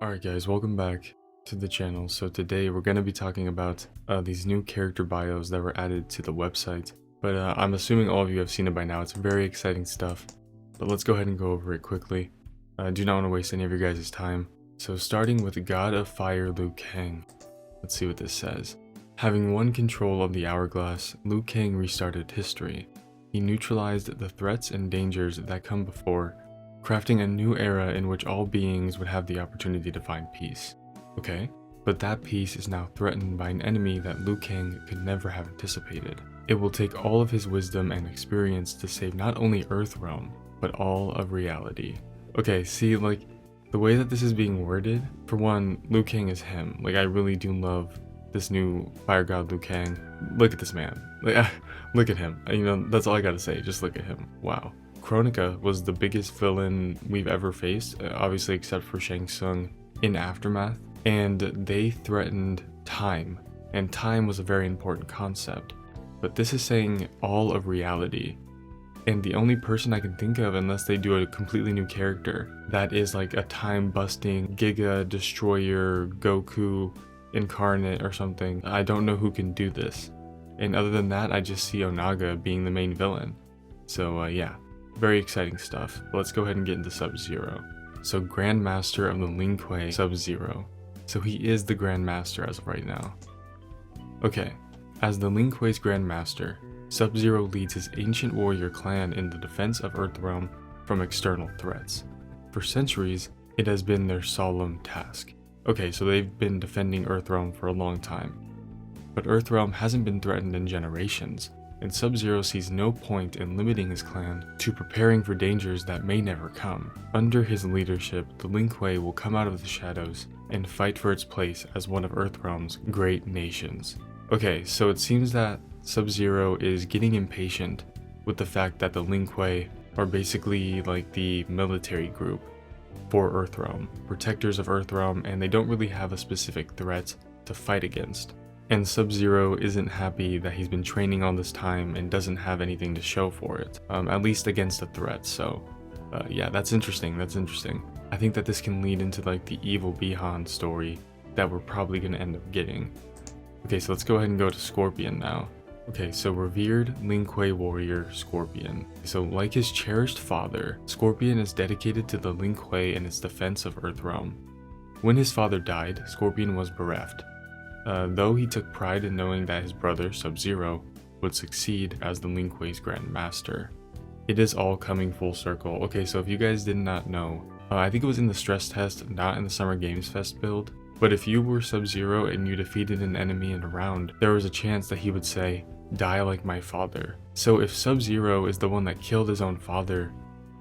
Alright guys, welcome back to the channel. So today we're going to be talking about these new character bios that were added to the website. But I'm assuming all of you have seen it by now. It's very exciting stuff. But let's go ahead and go over it quickly. I do not want to waste any of your guys' time. So starting with God of Fire KANG. Let's see what this says. Having won control of the Hourglass, KANG restarted history. He neutralized the threats and dangers that come before, crafting a new era in which all beings would have the opportunity to find peace. Okay, but that peace is now threatened by an enemy that KANG could never have anticipated. It will take all of his wisdom and experience to save not only Earthrealm, but all of reality. Okay, see, like, the way that this is being worded, for one, KANG is him. Like, I really do love this new Fire God KANG. Look at this man. Like, look at him. You know, that's all I gotta say. Just look at him. Wow. Kronika was the biggest villain we've ever faced, obviously except for Shang Tsung in Aftermath, and they threatened time, and time was a very important concept. But this is saying all of reality, and the only person I can think of, unless they do a completely new character, that is like a time-busting Giga Destroyer Goku incarnate or something. I don't know who can do this. And other than that, I just see Onaga being the main villain. So yeah, very exciting stuff. Let's go ahead and get into Sub-Zero. So Grandmaster of the Kuei Sub-Zero. So he is the Grandmaster as of right now. Okay, as the Kuei's Grandmaster, Sub-Zero leads his ancient warrior clan in the defense of Earthrealm from external threats. For centuries, it has been their solemn task. Okay, so they've been defending Earthrealm for a long time. But Earthrealm hasn't been threatened in generations, and Sub-Zero sees no point in limiting his clan to preparing for dangers that may never come. Under his leadership, the Kuei will come out of the shadows and fight for its place as one of Earthrealm's great nations. Okay, so it seems that Sub-Zero is getting impatient with the fact that the Kuei are basically like the military group for Earthrealm, protectors of Earthrealm, and they don't really have a specific threat to fight against. And Sub-Zero isn't happy that he's been training all this time and doesn't have anything to show for it, at least against the threat. So yeah, that's interesting. I think that this can lead into like the evil Bihan story that we're probably going to end up getting. Okay, so let's go ahead and go to Scorpion now. Okay, so Revered Kuei warrior Scorpion. So like his cherished father, Scorpion is dedicated to the Kuei and its defense of Earthrealm. When his father died, Scorpion was bereft, though he took pride in knowing that his brother, Sub-Zero, would succeed as the Kuei's Grand Master. It is all coming full circle. Okay, so if you guys did not know, I think it was in the stress test, not in the Summer Games Fest build, but if you were Sub-Zero and you defeated an enemy in a round, there was a chance that he would say, "Die like my father." So if Sub-Zero is the one that killed his own father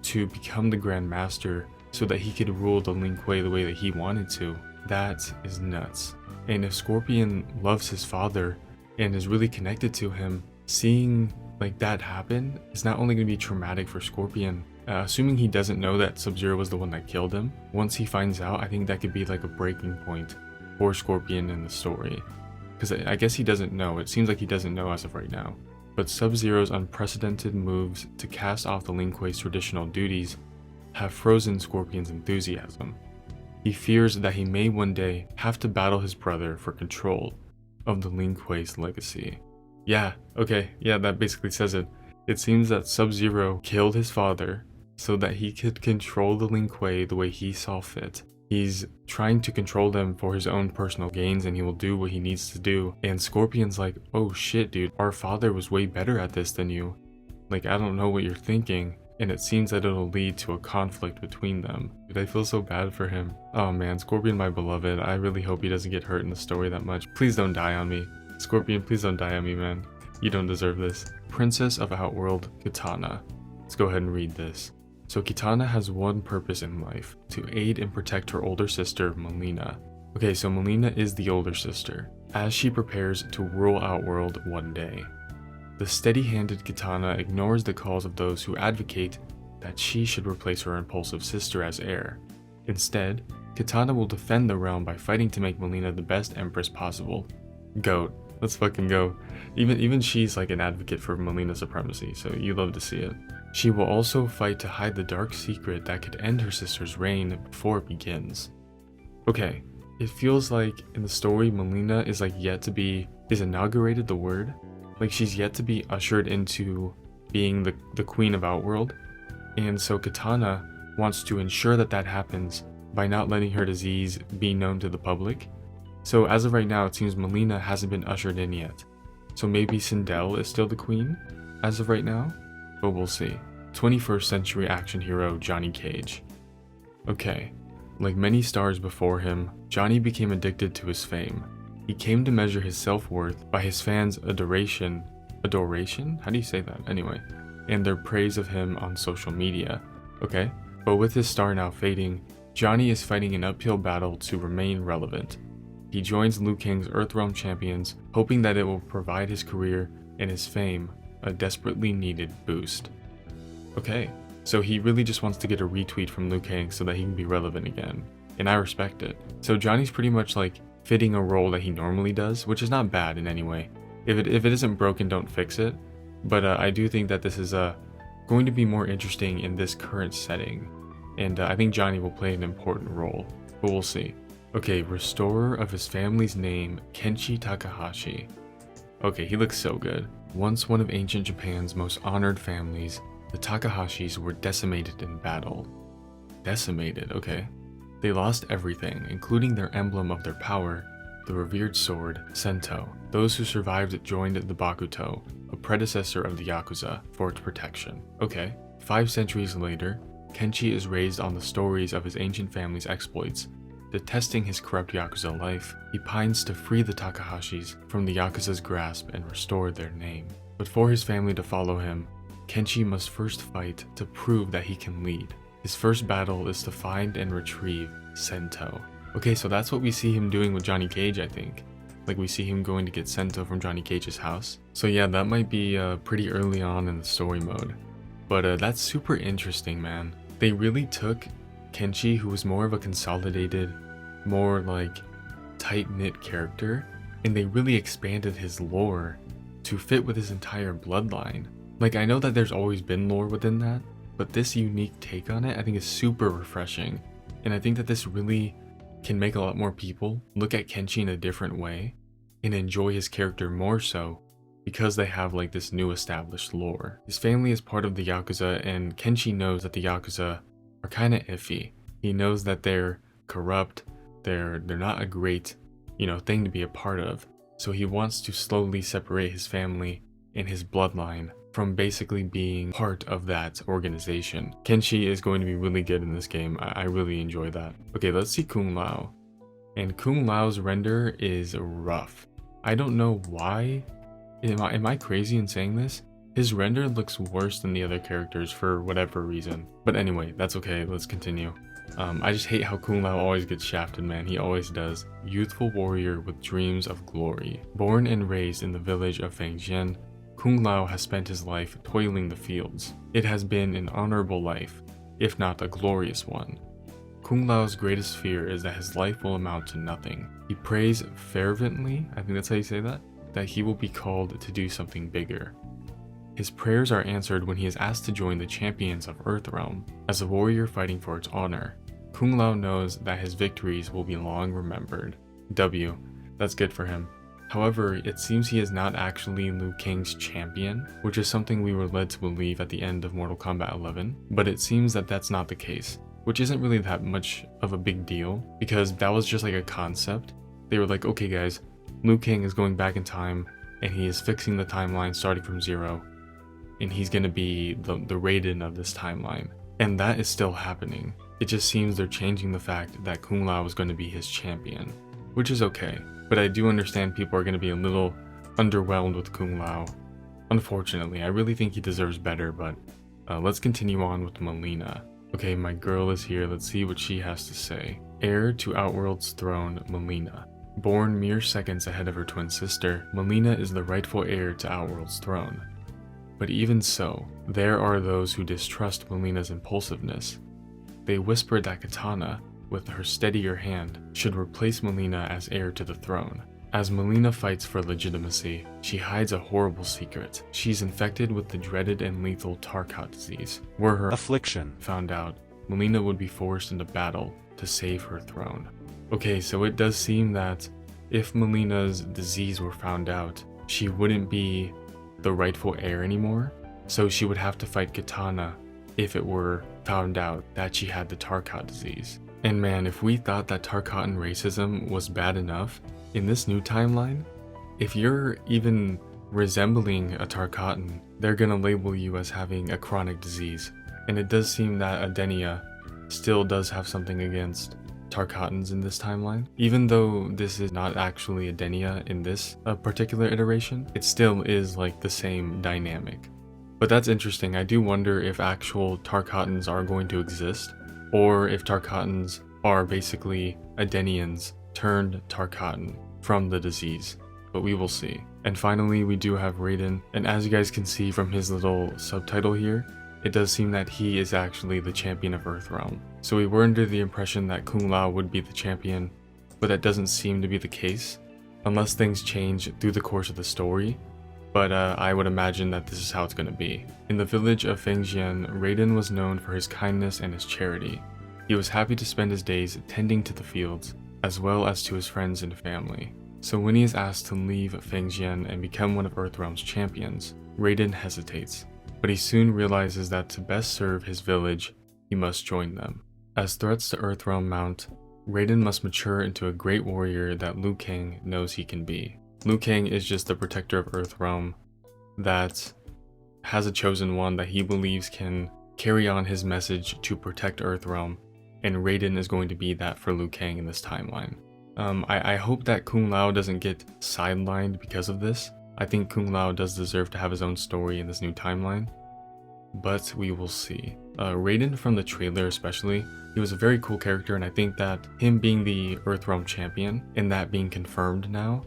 to become the Grand Master so that he could rule the Kuei the way that he wanted to, that is nuts. And if Scorpion loves his father and is really connected to him, seeing like that happen is not only going to be traumatic for Scorpion, assuming he doesn't know that Sub-Zero was the one that killed him. Once he finds out, I think that could be like a breaking point for Scorpion in the story. Because I guess he doesn't know. It seems like he doesn't know as of right now. But Sub-Zero's unprecedented moves to cast off the Kuei's traditional duties have frozen Scorpion's enthusiasm. He fears that he may one day have to battle his brother for control of the Kuei's legacy. Yeah, okay, yeah, that basically says it. It seems that Sub-Zero killed his father so that he could control the Kuei the way he saw fit. He's trying to control them for his own personal gains, and he will do what he needs to do. And Scorpion's like, "Oh shit, dude, our father was way better at this than you. Like, I don't know what you're thinking." And it seems that it'll lead to a conflict between them. Dude, I feel so bad for him. Oh man, Scorpion, my beloved. I really hope he doesn't get hurt in the story that much. Please don't die on me. Scorpion, please don't die on me, man. You don't deserve this. Princess of Outworld, KITANA. Let's go ahead and read this. So KITANA has one purpose in life, to aid and protect her older sister, MILEENA. Okay, so MILEENA is the older sister, as she prepares to rule Outworld one day. The steady-handed KITANA ignores the calls of those who advocate that she should replace her impulsive sister as heir. Instead, KITANA will defend the realm by fighting to make MILEENA the best empress possible. GOAT. Let's fucking go. Even she's like an advocate for MILEENA supremacy, so you love to see it. She will also fight to hide the dark secret that could end her sister's reign before it begins. Okay, it feels like in the story MILEENA is like is inaugurated the word. Like she's yet to be ushered into being the queen of Outworld. And so KITANA wants to ensure that that happens by not letting her disease be known to the public. So as of right now, it seems MILEENA hasn't been ushered in yet. So maybe Sindel is still the queen as of right now, but we'll see. 21st century action hero Johnny Cage. Okay, like many stars before him, Johnny became addicted to his fame. He came to measure his self-worth by his fans' adoration? How do you say that? Anyway, and their praise of him on social media. Okay, but with his star now fading, Johnny is fighting an uphill battle to remain relevant. He joins Liu Kang's Earthrealm champions, hoping that it will provide his career and his fame a desperately needed boost. Okay, so he really just wants to get a retweet from Liu Kang so that he can be relevant again, and I respect it. So Johnny's pretty much like fitting a role that he normally does, which is not bad in any way. If it isn't broken, don't fix it. But I do think that this is going to be more interesting in this current setting, and I think Johnny will play an important role, but we'll see. Okay, restorer of his family's name, Kenshi Takahashi. Okay, he looks so good. Once one of ancient Japan's most honored families, the Takahashis were decimated in battle. Decimated, okay. They lost everything, including their emblem of their power, the revered sword, Sento. Those who survived joined the Bakuto, a predecessor of the Yakuza, for its protection. Okay, 5 centuries later, Kenshi is raised on the stories of his ancient family's exploits. Detesting his corrupt Yakuza life, he pines to free the Takahashis from the Yakuza's grasp and restore their name. But for his family to follow him, Kenshi must first fight to prove that he can lead. His first battle is to find and retrieve Sento. Okay, so that's what we see him doing with Johnny Cage, I think. Like we see him going to get Sento from Johnny Cage's house. So yeah, that might be pretty early on in the story mode. But that's super interesting, man. They really took Kenshi, who was more of a consolidated, more like tight-knit character, and they really expanded his lore to fit with his entire bloodline. Like, I know that there's always been lore within that, but this unique take on it I think is super refreshing, and I think that this really can make a lot more people look at Kenshi in a different way and enjoy his character more so because they have like this new established lore. His family is part of the Yakuza, and Kenshi knows that the Yakuza are kind of iffy. He knows that they're corrupt, they're not a great, thing to be a part of. So he wants to slowly separate his family and his bloodline from basically being part of that organization. Kenshi is going to be really good in this game. I really enjoy that. Okay, let's see Kung Lao. And Kung Lao's render is rough. I don't know why. Am I crazy in saying this? His render looks worse than the other characters for whatever reason. But anyway, that's okay, let's continue. I just hate how Kung Lao always gets shafted, man. He always does. Youthful warrior with dreams of glory. Born and raised in the village of Fengjian, Kung Lao has spent his life toiling the fields. It has been an honorable life, if not a glorious one. Kung Lao's greatest fear is that his life will amount to nothing. He prays fervently, I think that's how you say that he will be called to do something bigger. His prayers are answered when he is asked to join the champions of Earthrealm. As a warrior fighting for its honor, Kung Lao knows that his victories will be long remembered. W, that's good for him. However, it seems he is not actually Liu Kang's champion, which is something we were led to believe at the end of Mortal Kombat 11, but it seems that that's not the case, which isn't really that much of a big deal, because that was just like a concept. They were like, okay guys, Liu Kang is going back in time, and he is fixing the timeline starting from 0, and he's gonna be the Raiden of this timeline. And that is still happening. It just seems they're changing the fact that Kung Lao is going to be his champion, which is okay. But I do understand people are going to be a little underwhelmed with Kung Lao. Unfortunately, I really think he deserves better, but let's continue on with MILEENA. Okay, my girl is here, let's see what she has to say. Heir to Outworld's throne, MILEENA. Born mere seconds ahead of her twin sister, MILEENA is the rightful heir to Outworld's throne. But even so, there are those who distrust MILEENA's impulsiveness. They whisper that KITANA, with her steadier hand, should replace MILEENA as heir to the throne. As MILEENA fights for legitimacy, she hides a horrible secret. She's infected with the dreaded and lethal Tarkat disease. Were her affliction found out, MILEENA would be forced into battle to save her throne. Okay, so it does seem that if MILEENA's disease were found out, she wouldn't be the rightful heir anymore, so she would have to fight KITANA if it were found out that she had the Tarkat disease. And man, if we thought that Tarkatan racism was bad enough, in this new timeline, if you're even resembling a Tarkatan, they're gonna label you as having a chronic disease. And it does seem that Adenia still does have something against Tarkatans in this timeline. Even though this is not actually Adenia in this particular iteration, it still is like the same dynamic. But that's interesting. I do wonder if actual Tarkatans are going to exist, or if Tarkatans are basically Adenians turned Tarkatan from the disease. But we will see. And finally, we do have RAIDEN, and as you guys can see from his little subtitle here, it does seem that he is actually the champion of Earthrealm. So we were under the impression that Kung Lao would be the champion, but that doesn't seem to be the case, unless things change through the course of the story. But I would imagine that this is how it's going to be. In the village of Fengjian, RAIDEN was known for his kindness and his charity. He was happy to spend his days tending to the fields, as well as to his friends and family. So when he is asked to leave Fengjian and become one of Earthrealm's champions, RAIDEN hesitates, but he soon realizes that to best serve his village, he must join them. As threats to Earthrealm mount, RAIDEN must mature into a great warrior that Liu Kang knows he can be. Liu Kang is just the protector of Earthrealm that has a chosen one that he believes can carry on his message to protect Earthrealm, and RAIDEN is going to be that for Liu Kang in this timeline. I hope that Kung Lao doesn't get sidelined because of this. I think Kung Lao does deserve to have his own story in this new timeline, but we will see. RAIDEN from the trailer especially, he was a very cool character, and I think that him being the Earthrealm champion and that being confirmed now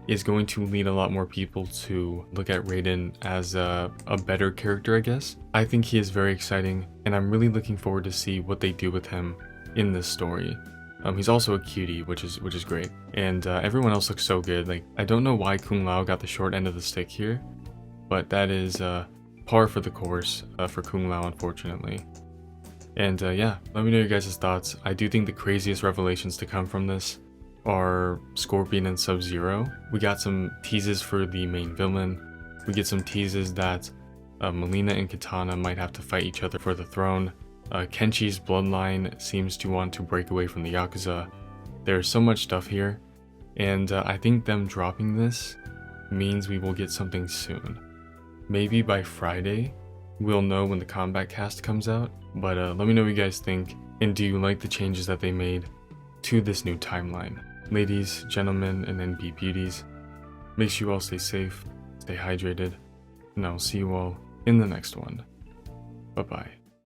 is going to lead a lot more people to look at RAIDEN as a better character, I guess. I think he is very exciting, and I'm really looking forward to see what they do with him in this story. He's also a cutie, which is great, and everyone else looks so good. Like, I don't know why Kung Lao got the short end of the stick here, but that is par for the course for Kung Lao, unfortunately. And yeah, let me know your guys' thoughts. I do think the craziest revelations to come from this are Scorpion and Sub-Zero. We got some teases for the main villain. We get some teases that MILEENA and KITANA might have to fight each other for the throne. Kenshi's bloodline seems to want to break away from the Yakuza. There's so much stuff here, and I think them dropping this means we will get something soon. Maybe by Friday, we'll know when the KOMBAT cast comes out, but let me know what you guys think, and do you like the changes that they made to this new timeline? Ladies, gentlemen, and NB beauties, make sure you all stay safe, stay hydrated, and I will see you all in the next one. Bye-bye.